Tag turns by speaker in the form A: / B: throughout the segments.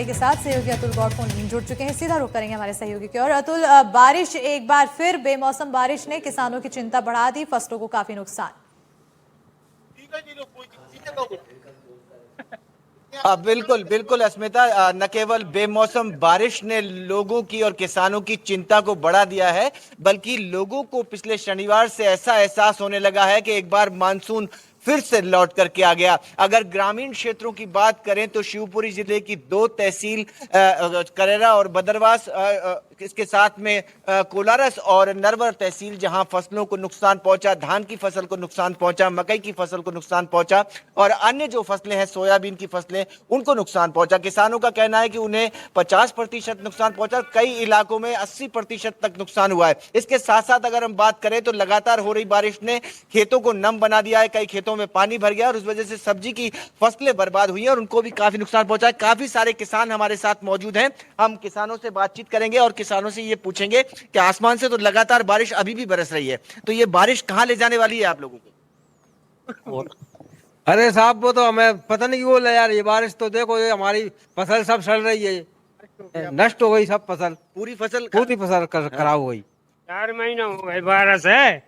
A: के साथ सहयोगी अतुल गौड़ फोन जुड़ चुके हैं। सीधा रुख करेंगे हमारे सहयोगी की ओर। अतुल, बारिश एक बार फिर बेमौसम बारिश ने किसानों की चिंता बढ़ा दी, फसलों को काफी नुकसान।
B: बिल्कुल बिल्कुल अस्मिता, न केवल बेमौसम बारिश ने लोगों की और किसानों की चिंता को बढ़ा दिया है, बल्कि लोगों को पिछले शनिवार से ऐसा एहसास होने लगा है कि एक बार मानसून फिर से लौट करके आ गया। अगर ग्रामीण क्षेत्रों की बात करें तो शिवपुरी जिले की दो तहसील करेरा और बदरवास, इसके साथ में कोलारस और नरवर तहसील, जहां फसलों को नुकसान पहुंचा, धान की फसल को नुकसान पहुंचा, मकई की फसल को नुकसान पहुंचा और अन्य जो फसलें हैं सोयाबीन की फसलें उनको नुकसान पहुंचा। किसानों का कहना है कि उन्हें 50% नुकसान पहुंचा, कई इलाकों में 80% तक नुकसान हुआ है। इसके साथ साथ अगर हम बात करें तो लगातार हो रही बारिश ने खेतों को नम बना दिया है, कई खेतों में पानी भर गया और उस वजह से सब्जी की फसलें बर्बाद हुई हैं और उनको भी काफी नुकसान पहुंचा है। काफी सारे किसान हमारे साथ मौजूद हैं, हम किसानों से बातचीत करेंगे और किसानों से ये पूछेंगे कि आसमान से तो लगातार बारिश अभी भी बरस रही है, तो ये बारिश कहां ले जाने वाली है आप लोगों को?
C: अरे साहब वो तो हमें पता नहीं क्यों ले यार, ये बारिश तो देखो, ये हमारी फसल सब सड़ रही है, नष्ट हो गई सब फसल,
B: पूरी फसल
C: खराब हो गई।
D: 4 महीना हो गए बारिश है।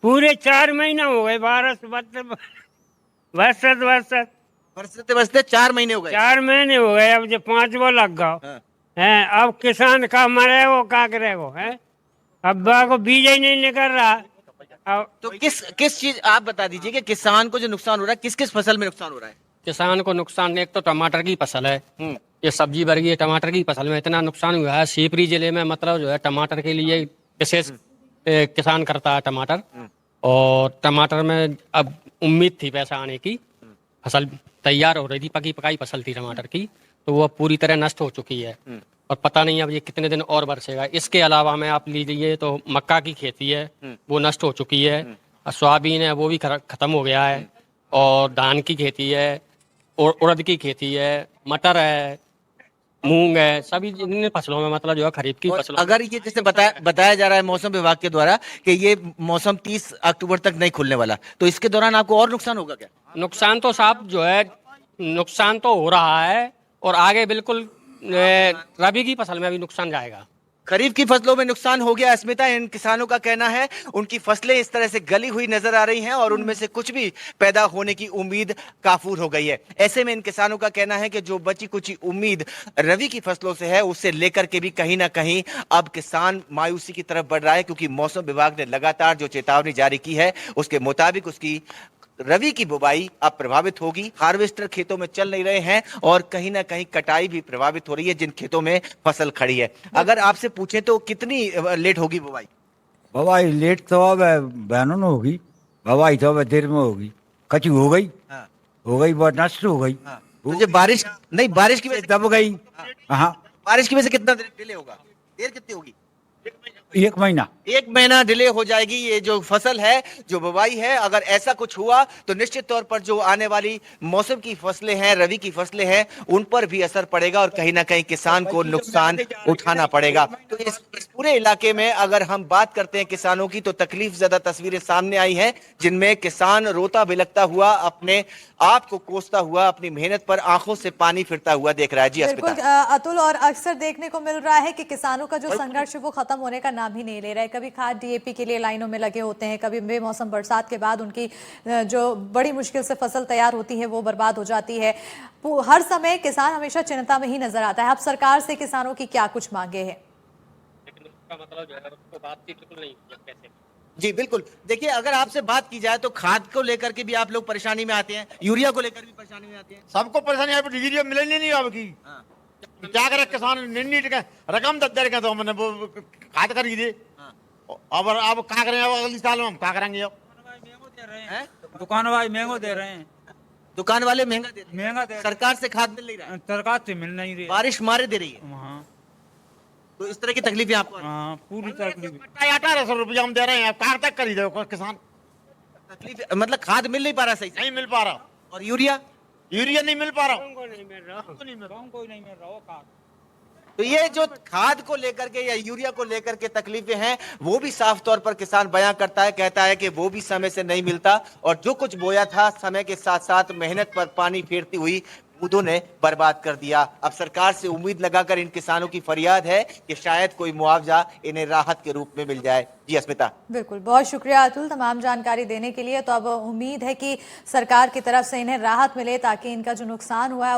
D: पूरे 4 महीना हो गए बारिश, मतलब बरसत बरसत
B: बरसते बरसते 4 महीने हो गए।
D: 4 महीने हो गए, अब जो 5वां लग गया है। अब किसान का मरे वो का करे वो है, अब को बीज ही नहीं निकल रहा। अब
B: तो किस चीज आप बता दीजिए कि किसान को जो नुकसान हो रहा है किस किस फसल में नुकसान हो रहा है?
E: किसान को नुकसान एक तो टमाटर की फसल है, ये सब्जी वर्गीय टमाटर की फसल में इतना नुकसान हुआ है। शिवपुरी जिले में मतलब जो है टमाटर के लिए विशेष किसान करता है टमाटर, और टमाटर में अब उम्मीद थी पैसा आने की, फसल तैयार हो रही थी, पकी पकाई फसल थी टमाटर की, तो वो पूरी तरह नष्ट हो चुकी है और पता नहीं अब ये कितने दिन और बरसेगा। इसके अलावा में आप लीजिए तो मक्का की खेती है, वो नष्ट हो चुकी है, सोयाबीन है वो भी खत्म हो गया है, और धान की खेती है, और उड़द की खेती है, मटर है, मूंग है, सभी इन फसलों में मतलब जो है खरीफ की फसलों।
B: अगर ये जैसे बताया जा रहा है मौसम विभाग के द्वारा कि ये मौसम 30 अक्टूबर तक नहीं खुलने वाला, तो इसके दौरान आपको और नुकसान होगा क्या?
E: नुकसान तो साहब जो है नुकसान तो हो रहा है, और आगे बिल्कुल रबी की फसल में भी नुकसान जाएगा।
B: खरीफ की फसलों में नुकसान हो गया। अस्मिता, इन किसानों का कहना है उनकी फसलें इस तरह से गली हुई नजर आ रही हैं और उनमें से कुछ भी पैदा होने की उम्मीद काफूर हो गई है। ऐसे में इन किसानों का कहना है कि जो बची कुछ उम्मीद रबी की फसलों से है, उसे लेकर के भी कहीं ना कहीं अब किसान मायूसी की तरफ बढ़ रहा है, क्योंकि मौसम विभाग ने लगातार जो चेतावनी जारी की है उसके मुताबिक उसकी रवि की बुवाई अब प्रभावित होगी। हार्वेस्टर खेतों में चल नहीं रहे हैं और कहीं ना कहीं कटाई भी प्रभावित हो रही है जिन खेतों में फसल खड़ी है। अगर आपसे पूछें तो कितनी लेट होगी बुवाई?
F: बुवाई लेट तो अब बहनों ने होगी, बुवाई तो अब देर में होगी। कच्ची हो गई, हो गई, बहुत नष्ट हो गई।
B: तो जो बारिश की वजह से
F: दब गई। हाँ,
B: बारिश की वजह से कितना डिले होगा? देर कितनी होगी?
F: 1 महीना।
B: 1 महीना डिले हो जाएगी ये जो फसल है, जो बुवाई है। अगर ऐसा कुछ हुआ तो निश्चित तौर पर जो आने वाली मौसम की फसलें हैं, रबी की फसलें हैं, उन पर भी असर पड़ेगा और कहीं ना कहीं किसान को नुकसान उठाना पड़ेगा। तो इस पूरे इलाके में अगर हम बात करते हैं किसानों की, तो तकलीफ ज्यादा तस्वीरें सामने आई हैं जिनमें किसान रोता बिलखता हुआ, अपने आप को कोसता हुआ, अपनी मेहनत पर आंखों से पानी फिरता हुआ देख रहा है। जी
A: बिल्कुल
B: अस्मिता।
A: अतुल, और अक्सर देखने को मिल रहा है कि किसानों का जो संघर्ष है वो खत्म होने का नाम ही नहीं ले रहा है। कभी खाद डीएपी के लिए लाइनों में लगे होते हैं, कभी बेमौसम बरसात के बाद उनकी जो बड़ी मुश्किल से फसल तैयार होती है वो बर्बाद हो जाती है। हर समय किसान हमेशा चिंता में ही नजर आता है। अब सरकार से किसानों की क्या कुछ मांगे हैं?
E: मतलब जो है उसको बातचीत बिल्कुल नहीं कैसे।
B: जी बिल्कुल, देखिए अगर आपसे बात की जाए तो खाद को लेकर के भी आप लोग परेशानी में आते हैं, यूरिया को लेकर भी परेशानी में आते हैं।
G: सबको परेशानी है, यूरिया मिले नहीं अब की। क्या करे किसान, निन्नी रकम दे के तो मैंने वो खाद कर दे। अब क्या करें, अब अगले साल में हम क्या करेंगे? अब
C: दुकान वाले महंगो दे रहे हैं,
B: दुकान वाले महंगा दे रहे
C: महंगा दे
B: हैं, सरकार से खाद मिल नहीं रहा है,
C: सरकार से मिल नहीं रही।
B: बारिश मारे दे रही है,
C: हाँ,
B: तो इस तरह की तकलीफें आपको आ रही हैं।
C: हाँ, पूरी तकलीफ।
G: 1800 रुपया हम दे रहे हैं, कहाँ तक खरीदे किसान?
B: तकलीफ मतलब खाद मिल नहीं पा रहा सही से।
G: नहीं मिल पा रहा,
B: और यूरिया
G: नहीं मिल पा रहा।
D: को नहीं मिल रहा।
C: कोई नहीं मिल रहा वो खाद।
B: तो ये जो खाद को लेकर के या यूरिया को लेकर के तकलीफें हैं, वो भी साफ तौर पर किसान बयां करता है, कहता है कि वो भी समय से नहीं मिलता और जो कुछ बोया था समय के साथ साथ मेहनत पर पानी फेरती हुई बूंदों ने बर्बाद कर दिया। अब सरकार से उम्मीद लगाकर इन किसानों की फरियाद है कि शायद कोई मुआवजा इन्हें राहत के रूप में मिल जाए। जी अस्मिता।
A: बिल्कुल, बहुत शुक्रिया अतुल तमाम जानकारी देने के लिए। तो अब उम्मीद है कि सरकार की तरफ से इन्हें राहत मिले ताकि इनका जो नुकसान हुआ है